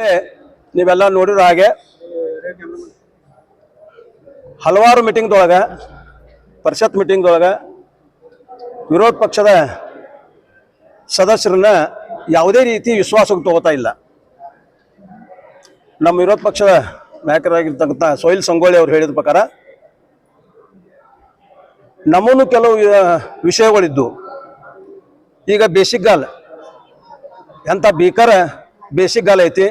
ಈಗಾಗಲೇ ನೀವೆಲ್ಲ ನೋಡಿರೋ ಹಾಗೆ ಹಲವಾರು ಮೀಟಿಂಗ್ದೊಳಗೆ ಪರಿಷತ್ ಮೀಟಿಂಗ್ದೊಳಗೆ ವಿರೋಧ ಪಕ್ಷದ ಸದಸ್ಯರನ್ನ ಯಾವುದೇ ರೀತಿ ವಿಶ್ವಾಸಕ್ಕೆ ತಗೋತಾ ಇಲ್ಲ. ನಮ್ಮ ವಿರೋಧ ಪಕ್ಷದ ನಾಯಕರಾಗಿರ್ತಕ್ಕಂಥ ಸೋಹಿಲ್ ಸಂಗೊಳ್ಳಿ ಅವರು ಹೇಳಿದ ಪ್ರಕಾರ ನಮ್ಮನ್ನು ಕೆಲವು ವಿಷಯಗಳಿದ್ದು ಈಗ ಬೇಸಿಕ್ಗಾಲ ಎಂಥ ಭೀಕರ ಬೇಸಿಕ್ಗಾಲ ಐತಿ.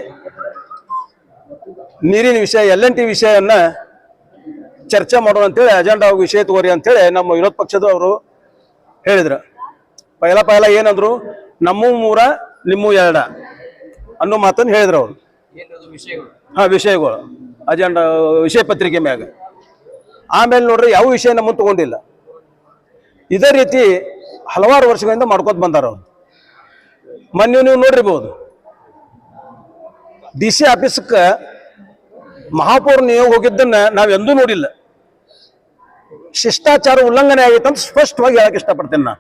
ನೀರಿನ ವಿಷಯ LNT ವಿಷಯವನ್ನು ಚರ್ಚೆ ಮಾಡೋಣ ಅಂತೇಳಿ ಅಜೆಂಡಾ ವಿಷಯ ತಗೋರಿ ಅಂತೇಳಿ ನಮ್ಮ ವಿರೋಧ ಪಕ್ಷದವರು ಹೇಳಿದ್ರು. ಪೈಲ ಏನಂದ್ರು, ನಮ್ಮ ಮೂರ ನಿಮ್ಮ ಎರಡ ಅನ್ನೋ ಮಾತನ್ನು ಹೇಳಿದ್ರು ಅವರು. ವಿಷಯಗಳು ಅಜೆಂಡಾ ವಿಷಯ ಪತ್ರಿಕೆ ಮ್ಯಾಗ. ಆಮೇಲೆ ನೋಡ್ರಿ ಯಾವ ವಿಷಯ ನಮ್ಮನ್ನು ತಗೊಂಡಿಲ್ಲ. ಇದೇ ರೀತಿ ಹಲವಾರು ವರ್ಷಗಳಿಂದ ಮಾಡ್ಕೋತ ಬಂದಾರ ಅವರು. ಮೊನ್ನೆ ನೀವು ನೋಡಿರ್ಬೋದು, DC ಆಫೀಸಕ್ಕೆ ಮಹಾಪೌರ್ ನೀವು ಹೋಗಿದ್ದನ್ನ ನಾವೆಂದೂ ನೋಡಿಲ್ಲ. ಶಿಷ್ಟಾಚಾರ ಉಲ್ಲಂಘನೆ ಆಗೈತೆ ಅಂತ ಸ್ಪಷ್ಟವಾಗಿ ಹೇಳಕ್ ಇಷ್ಟಪಡ್ತೇನೆ.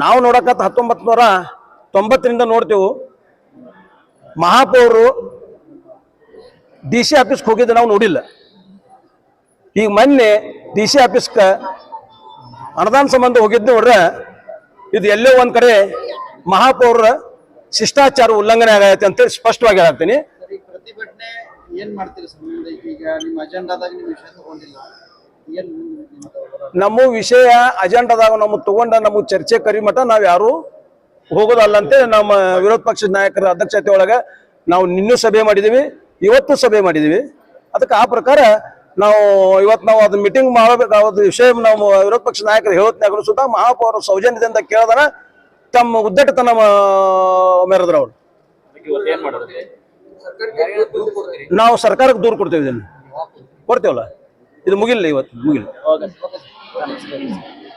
ನಾವು ನೋಡಕತ್ತ 1990 ನೋಡ್ತೇವೆ ಮಹಾಪೌರು DC ಆಫೀಸ್ಗೆ ಹೋಗಿದ್ದು ನಾವು ನೋಡಿಲ್ಲ. ಈಗ ಮೊನ್ನೆ DC ಆಫೀಸ್ಗೆ ಅನುದಾನ ಸಂಬಂಧ ಹೋಗಿದ್ದು ನೋಡ್ರೆ ಇದು ಎಲ್ಲೋ ಒಂದ್ ಕಡೆ ಮಹಾಪೌರ ಶಿಷ್ಟಾಚಾರ ಉಲ್ಲಂಘನೆ ಆಗೈತೆ ಅಂತೇಳಿ ಸ್ಪಷ್ಟವಾಗಿ ಹೇಳ್ತೀನಿ. ಪ್ರತಿಭಟನೆ ಏನ್ ಮಾಡ್ತೀರಿ ಸರ್? ಈಗ ನಿಮ್ಮ ಅಜೆಂಡಾದಾಗ ನಿಮ್ಮ ವಿಷಯ ತಗೊಂಡಿಲ್ಲ, ನಮ್ಮ ವಿಷಯ ಅಜೆಂಡಾದಾಗ ನಮಗೆ ತಗೊಂಡ ನಮಗೆ ಚರ್ಚೆ ಕರಿಮಠ ನಾವು ಯಾರು ಹೋಗೋದಲ್ಲ ಅಂತೇಳಿ ನಮ್ಮ ವಿರೋಧ ಪಕ್ಷದ ನಾಯಕರ ಅಧ್ಯಕ್ಷತೆ ಒಳಗೆ ನಾವು ನಿನ್ನೂ ಸಭೆ ಮಾಡಿದೀವಿ, ಇವತ್ತು ಸಭೆ ಮಾಡಿದೀವಿ. ಅದಕ್ಕೆ ಆ ಪ್ರಕಾರ ನಾವು ಇವತ್ತು ನಾವು ಅದು ಮೀಟಿಂಗ್ ಮಾಡಬೇಕಾದ ವಿಷಯ ನಾವು ವಿರೋಧ ಪಕ್ಷದ ನಾಯಕರು ಹೇಳೋತ್ನಾಗರು ಸುತ್ತ ಮಹಾಪೌರ ಸೌಜನ್ಯದಿಂದ ಕೇಳಿದಾರ ತಮ್ಮ ಉದ್ದಟತನ ಮೆರೆದ್ರ ಅವರು. ನಾವು ಸರ್ಕಾರಕ್ಕೆ ದೂರು ಕೊಡ್ತೇವೆ, ಇದನ್ನು ಕೊಡ್ತೇವಲ್ಲ, ಇದು ಮುಗಿಲ್ಲ, ಇವತ್ತು ಮುಗಿಲ್ಲ.